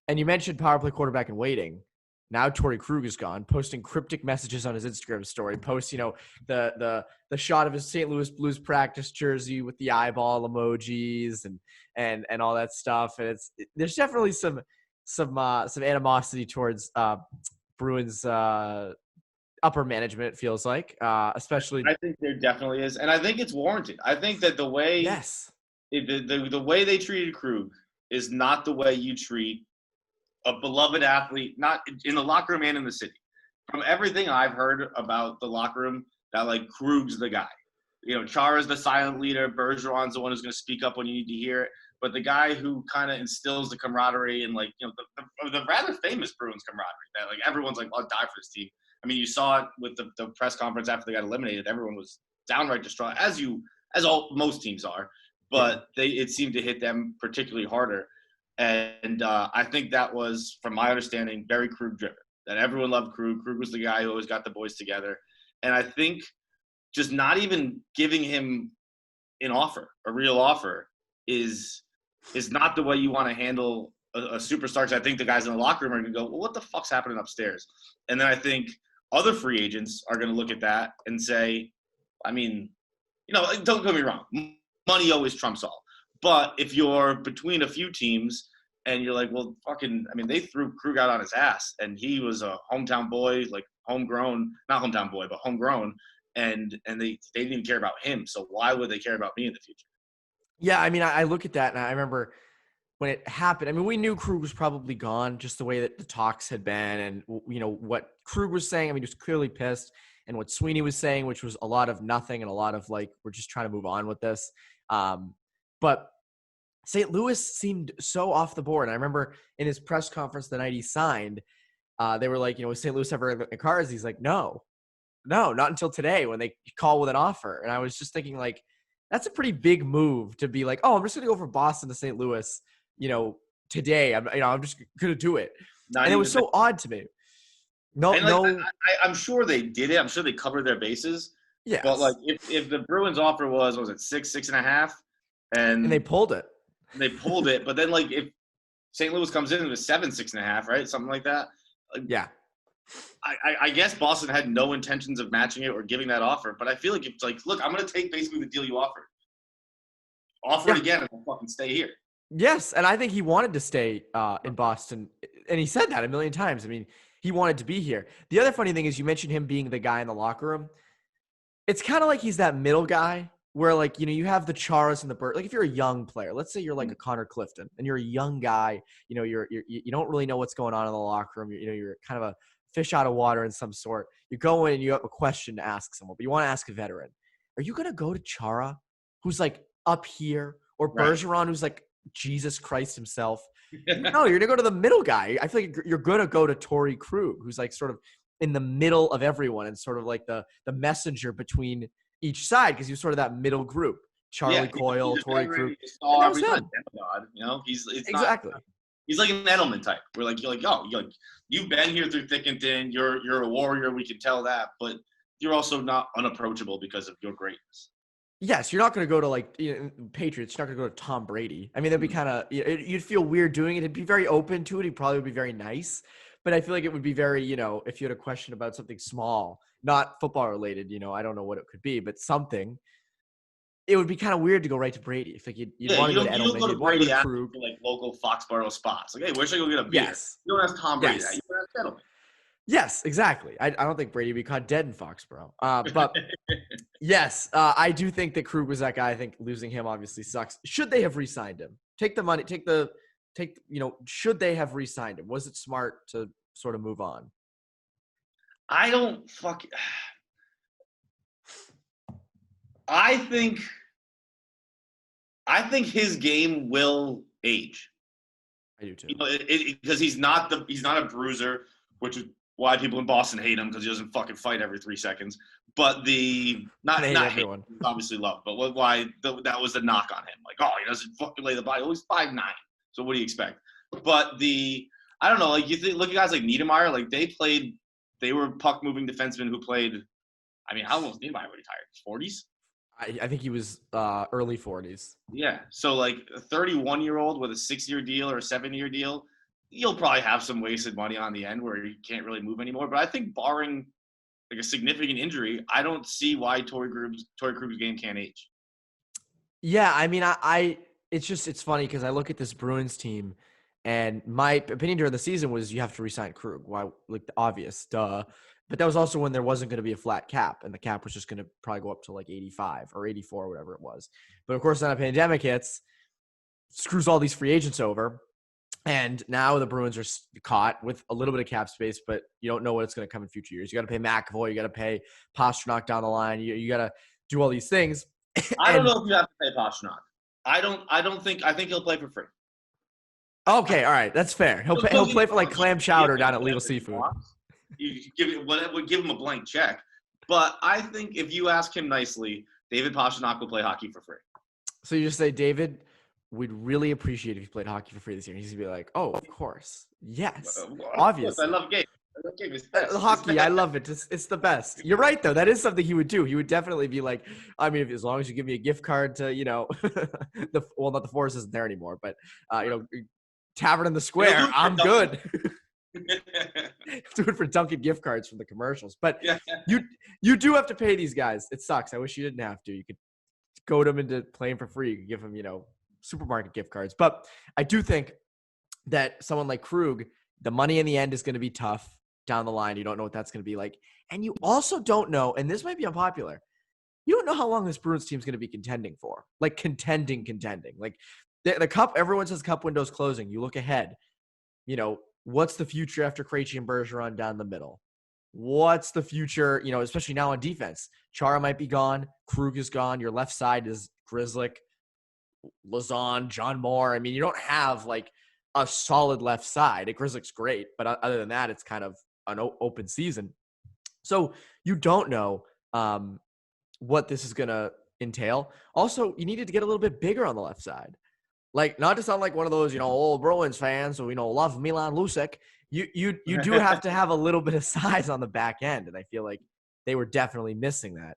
And you mentioned power play quarterback in waiting. Now Torey Krug is gone, posting cryptic messages on his Instagram story. Posts, the shot of his St. Louis Blues practice jersey with the eyeball emojis and all that stuff. And there's definitely some animosity towards Bruins upper management. It feels like, especially. I think there definitely is, and I think it's warranted. I think that the way the way they treated Krug is not the way you treat a beloved athlete, not in the locker room and in the city. From everything I've heard about the locker room, that like Krug's the guy. Chara's the silent leader. Bergeron's the one who's going to speak up when you need to hear it. But the guy who kind of instills the camaraderie and the rather famous Bruins camaraderie that like everyone's like, I'll die for this team. I mean, you saw it with the press conference after they got eliminated. Everyone was downright distraught, as most teams are. But it seemed to hit them particularly harder. And I think that was, from my understanding, very Krug-driven. That everyone loved Krug. Krug was the guy who always got the boys together. And I think just not even giving him a real offer, is not the way you want to handle a superstar. Because I think the guys in the locker room are going to go, well, what the fuck's happening upstairs? And then I think other free agents are going to look at that and say, I mean, don't get me wrong. Money always trumps all. But if you're between a few teams and you're like, well, they threw Krug out on his ass, and he was a hometown boy, like homegrown, not hometown boy, but homegrown, and they didn't even care about him. So why would they care about me in the future? Yeah, I mean, I look at that, and I remember when it happened. I mean, we knew Krug was probably gone, just the way that the talks had been, and what Krug was saying. I mean, he was clearly pissed, and what Sweeney was saying, which was a lot of nothing and a lot of like, we're just trying to move on with this. But St. Louis seemed so off the board. And I remember in his press conference the night he signed, they were like, was St. Louis ever in the cards? He's like, no, not until today when they call with an offer. And I was just thinking, like, that's a pretty big move to be like, oh, I'm just going to go from Boston to St. Louis, today. I'm just going to do it. And it was so odd to me. I'm sure they did it. I'm sure they covered their bases. Yeah. But like, if the Bruins offer was it 6.5, and they pulled it. But then like if St. Louis comes in with 6.5, right, something like that. Yeah. I guess Boston had no intentions of matching it or giving that offer, but I feel like it's like, look, I'm going to take basically the deal you offered. Offer it again, and I'll fucking stay here. Yes, and I think he wanted to stay in Boston, and he said that a million times. I mean, he wanted to be here. The other funny thing is you mentioned him being the guy in the locker room. It's kind of like he's that middle guy where, like, you have the Charas and the Burt. Like, if you're a young player, let's say you're like a Connor Clifton, and you're a young guy, you don't really know what's going on in the locker room. You're kind of a fish out of water in some sort. You go in and you have a question to ask someone, but you want to ask a veteran. Are you going to go to Chara, who's like up here, or Bergeron, who's like Jesus Christ himself? No, you're going to go to the middle guy. I feel like you're going to go to Torey Krug, who's like sort of in the middle of everyone and sort of like the messenger between each side, because you're sort of that middle group. Charlie Coyle, Torey Krug. That was him. Exactly. He's like an Edelman type. You're like, you've been here through thick and thin. You're a warrior. We can tell that, but you're also not unapproachable because of your greatness. Yes, you're not going to go to like Patriots. You're not going to go to Tom Brady. I mean, that'd be kind of, you'd feel weird doing it. It'd be very open to it. He probably would be very nice, but I feel like it would be very, if you had a question about something small, not football related, I don't know what it could be, but something. It would be kind of weird to go right to Brady. If like you'd want to go to Edelman, you don't go to Brady for like local Foxborough spots. Like, hey, where should I go get a beer? Yes. You don't ask Tom Brady that. You ask Edelman. Yes, exactly. I don't think Brady would be caught dead in Foxborough. But yes, I do think that Krug was that guy. I think losing him obviously sucks. Should they have re-signed him? Take the money. Should they have re-signed him? Was it smart to sort of move on? I think his game will age. I do too. Because he's not a bruiser, which is why people in Boston hate him, because he doesn't fucking fight every 3 seconds. But not everyone obviously love, but why that was the knock on him. Like, oh, he doesn't fucking lay the body. Oh, he's 5'9". So what do you expect? But I don't know. Like, you look at guys like Niedermeyer. Like, they were puck moving defensemen who played. I mean, how long was Niedermeyer retired? 40s. I think he was early 40s. Yeah. So like a 31-year-old with a 6-year deal or a 7-year deal, you'll probably have some wasted money on the end where you can't really move anymore. But I think barring like a significant injury, I don't see why Torey Krug's game can't age. Yeah, I mean, it's funny because I look at this Bruins team, and my opinion during the season was you have to re-sign Krug. Why? Like the obvious, duh. But that was also when there wasn't going to be a flat cap, and the cap was just going to probably go up to like 85 or 84, whatever it was. But of course, then a pandemic hits, screws all these free agents over. And now the Bruins are caught with a little bit of cap space, but you don't know what it's going to come in future years. You got to pay McAvoy. You got to pay Pastrnak down the line. You got to do all these things. I don't know if you have to pay Pastrnak. I think he'll play for free. Okay, all right, that's fair. He'll play for like clam chowder down at Legal Seafood. You give him a blank check, but I think if you ask him nicely, David Pastrnak will play hockey for free. So you just say, David, we'd really appreciate if you played hockey for free this year. And he's gonna be like, oh, of course, yes, obviously. I love games. Hockey, I love it. It's the best. You're right, though. That is something he would do. He would definitely be like, I mean, as long as you give me a gift card to, not the Forest isn't there anymore, but Tavern in the Square, I'm good. Do it for Dunkin' gift cards from the commercials. But you do have to pay these guys. It sucks. I wish you didn't have to. You could goad them into playing for free. You could give them, supermarket gift cards. But I do think that someone like Krug, the money in the end is going to be tough down the line. You don't know what that's going to be like. And you also don't know, and this might be unpopular, you don't know how long this Bruins team is going to be contending for. Like contending. Like the cup, everyone says cup window's closing. You look ahead, what's the future after Krejci and Bergeron down the middle? What's the future, especially now on defense? Chara might be gone. Krug is gone. Your left side is Grzelcyk, Lauzon, John Moore. I mean, you don't have like a solid left side. Grzelcyk's great, but other than that, it's kind of an open season. So you don't know what this is going to entail. Also, you needed to get a little bit bigger on the left side. Like, not to sound like one of those, old Bruins fans who, love Milan Lucic. You do have to have a little bit of size on the back end, and I feel like they were definitely missing that